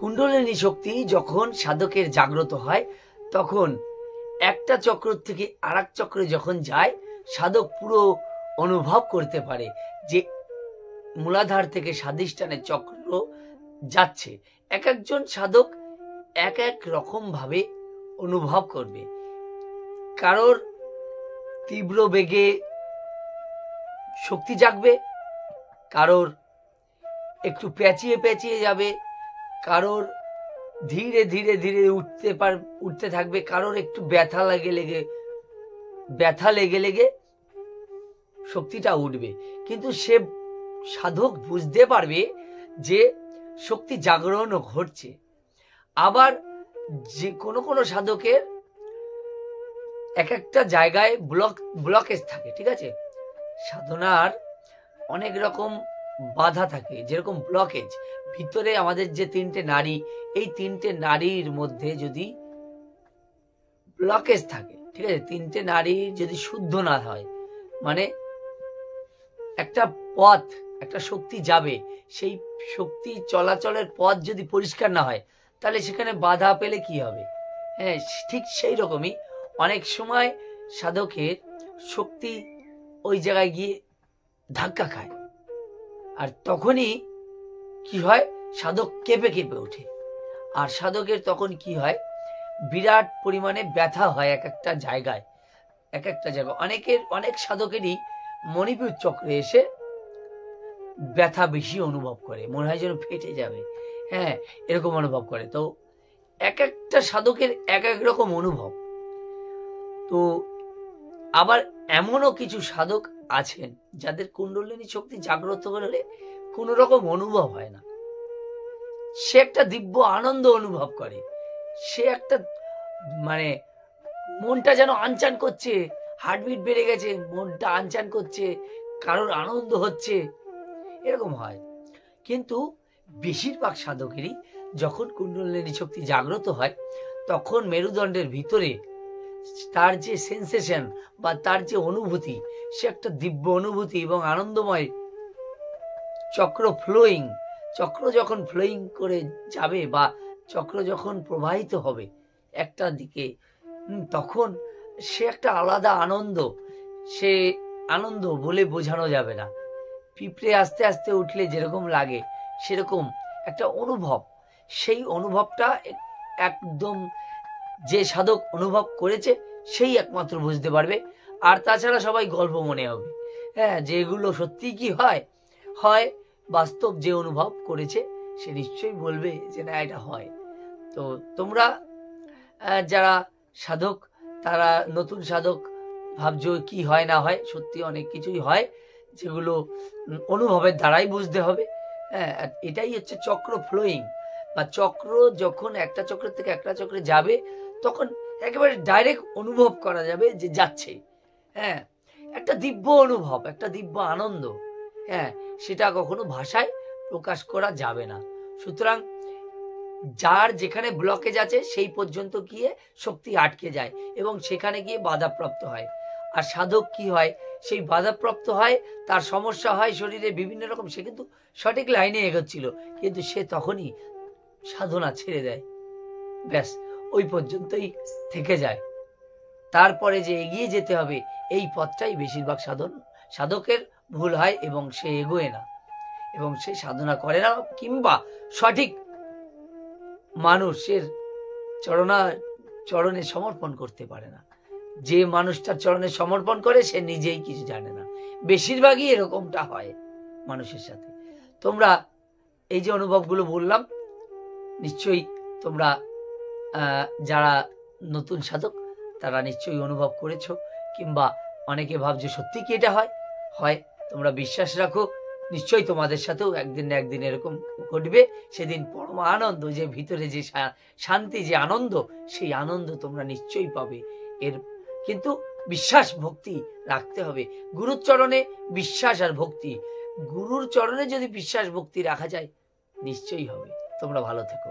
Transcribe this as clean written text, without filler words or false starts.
কুণ্ডলিনী শক্তি যখন সাধকের জাগ্রত হয় তখন একটা চক্র থেকে আরেক চক্রে যখন যায় সাধক পুরো অনুভব করতে পারে যে মূলাধার থেকে স্বাধিষ্ঠানের চক্র যাচ্ছে। এক একজন সাধক এক এক রকম ভাবে অনুভব করবে। কারোর তীব্র বেগে শক্তি জাগবে, কারোর একটু পেঁচিয়ে পেঁচিয়ে যাবে, কারোর ধীরে ধীরে ধীরে উঠতে থাকবে, কারোর একটু ব্যথা লেগে লেগে শক্তিটা উঠবে। কিন্তু সে সাধক বুঝতে পারবে যে শক্তি জাগরণ ঘটছে। আবার যে কোনো সাধকের এক একটা জায়গায় ব্লকেজ থাকে, ঠিক আছে? সাধনার অনেক রকম বাধা থাকে, যেরকম ব্লকেজ ভিতরে আমাদের যে তিনটে নাড়ি, এই তিনটে নাড়ির মধ্যে যদি ব্লকেজ থাকে, ঠিক আছে, তিনটে নাড়ি যদি শুদ্ধ না হয়, মানে একটা পথ, একটা শক্তি যাবে, সেই শক্তি চলাচলের পথ যদি পরিষ্কার না হয় তাহলে সেখানে বাধা পেলে কি হবে? হ্যাঁ, ঠিক সেই রকমই অনেক সময় সাধকের শক্তি ওই জায়গায় গিয়ে ধাক্কা খায়, আর তখনই কি হয়, সাধক কেঁপে কেঁপে ওঠে। আর সাধকের তখন কি হয়, বিরাট পরিমাণে ব্যথা হয় এক একটা জায়গায়। অনেক সাধকেরই মণিপুর চক্রে এসে ব্যথা বেশি অনুভব করে, মনে হয় যেন ফেটে যাবে, হ্যাঁ, এরকম অনুভব করে। তো এক একটা সাধকের এক এক রকম অনুভব। তো আবার এমনও কিছু সাধক আছেন যাদের কুণ্ডলিনী শক্তি জাগ্রত হলে কোনো রকম অনুভব হয় না, সে একটা দিব্য আনন্দ অনুভব করে। সে একটা মানে মনটা যেন আনচান করছে, হার্টবিট বেড়ে গেছে, মনটা আনচান করছে, কারোর আনন্দ হচ্ছে, এরকম হয়। কিন্তু বেশিরভাগ সাধকেরই যখন কুণ্ডলিনী শক্তি জাগ্রত হয় তখন মেরুদণ্ডের ভিতরে তার যে সেন্সেশন বা তার যে অনুভূতি, সে একটা দিব্য অনুভূতি এবং আনন্দময় চক্র যখন ফ্লোয়িং করে যাবে বা চক্র যখন প্রবাহিত হবে একটা দিকে, তখন সে একটা আলাদা আনন্দ, সে আনন্দ বলে বোঝানো যাবে না। পিঁপড়ে আস্তে আস্তে উঠলে যেরকম লাগে সেরকম একটা অনুভব, সেই অনুভবটা একদম যে সাধক অনুভব করেছে সেই একমাত্র বুঝতে পারবে। আর তাছাড়া সবাই গল্প মনে হবে, হ্যাঁ, যেগুলো সত্যি কি হয় বাস্তব যে অনুভব করেছে সে নিশ্চয়ই বলবে যে না, এটা হয়। তো তোমরা যারা সাধক, তারা নতুন সাধক ভাবছো কি হয় না হয়, সত্যি অনেক কিছুই হয় যেগুলো অনুভবের দ্বারাই বুঝতে হবে। হ্যাঁ, এটাই হচ্ছে চক্র ফ্লোয়িং, বা চক্র যখন একটা চক্র থেকে একটা চক্রে যাবে তখন একেবারে ডাইরেক্ট অনুভব করা যাবে যে যাচ্ছে। হ্যাঁ, একটা দিব্য অনুভব, একটা দিব্য আনন্দ, হ্যাঁ, সেটা কখনো ভাষায় প্রকাশ করা যাবে না। সুতরাং যার যেখানে ব্লকেজ আছে সেই পর্যন্ত গিয়ে শক্তি আটকে যায় এবং সেখানে গিয়ে বাধাপ্রাপ্ত হয়। আর সাধক কি হয়, সেই বাধাপ্রাপ্ত হয়, তার সমস্যা হয় শরীরে বিভিন্ন রকম, সে কিন্তু সঠিক লাইনে এগোচ্ছিল কিন্তু সে তখনই সাধনা ছেড়ে দেয়, ব্যাস ওই পর্যন্তই থেকে যায়। তারপরে যে এগিয়ে যেতে হবে এই পথটাই বেশিরভাগ সাধকের ভুল হয় এবং সে এগোয় না এবং সে সাধনা করে না, কিংবা সঠিক মানুষের চরণে সমর্পণ করতে পারে না। যে মানুষটার চরণে সমর্পণ করে সে নিজেই কিছু জানে না, বেশিরভাগই এরকমটা হয় মানুষের সাথে। তোমরা এই যে অনুভবগুলো বললাম, নিশ্চয়ই তোমরা যারা নতুন সাধক তারা নিশ্চয়ই অনুভব করেছো, কিংবা অনেকে ভাবছো সত্যি কি এটা হয়। তোমরা বিশ্বাস রাখো, নিশ্চয়ই তোমাদের সাথেও একদিন না একদিন এরকম ঘটবে। সেদিন পরম আনন্দ, যে ভিতরে যে শান্তি, যে আনন্দ, সেই আনন্দ তোমরা নিশ্চয়ই পাবে। কিন্তু বিশ্বাস ভক্তি রাখতে হবে। গুরুর চরণে বিশ্বাস আর ভক্তি, গুরুর চরণে যদি বিশ্বাস ভক্তি রাখা যায় নিশ্চয়ই হবে। তোমরা ভালো থেকো।